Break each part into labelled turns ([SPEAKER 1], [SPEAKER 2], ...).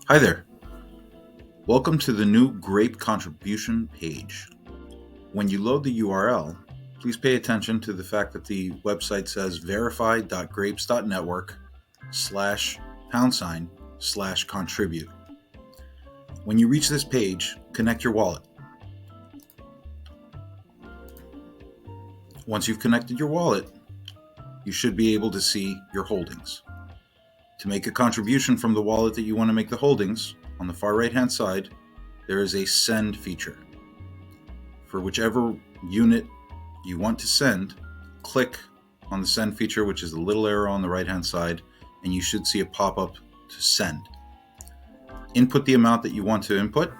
[SPEAKER 1] Hi there. Welcome to the new Grape contribution page. When you load the URL, please pay attention to the fact that the website says verify.grapes.network/#contribute. When you reach this page, connect your wallet. Once you've connected your wallet, you should be able to see your holdings. To make a contribution from the wallet that you want to make the holdings, on the far right-hand side, there is a send feature. For whichever unit you want to send, click on the send feature, which is the little arrow on the right-hand side, and you should see a pop-up to send. Input the amount that you want to input.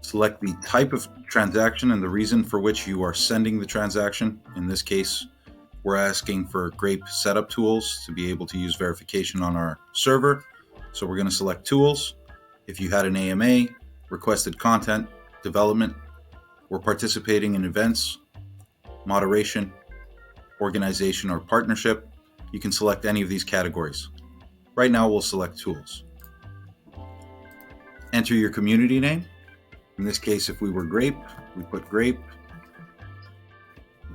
[SPEAKER 1] Select the type of transaction and the reason for which you are sending the transaction. In this case, we're asking for Grape setup tools to be able to use verification on our server. So we're going to select tools. If you had an AMA, requested content, development, or participating in events, moderation, organization, or partnership, you can select any of these categories. Right now, we'll select tools. Enter your community name. In this case, if we were Grape, we put Grape.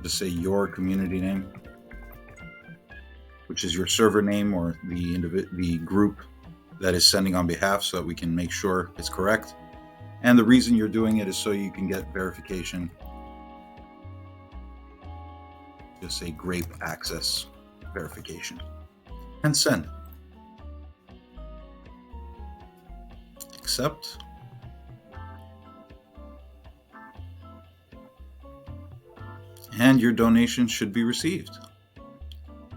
[SPEAKER 1] Just say your community name, which is your server name or the group that is sending on behalf, so that we can make sure it's correct. And the reason you're doing it is so you can get verification. Just say Grape access verification and send. Accept. And your donation should be received.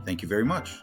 [SPEAKER 1] Thank you very much.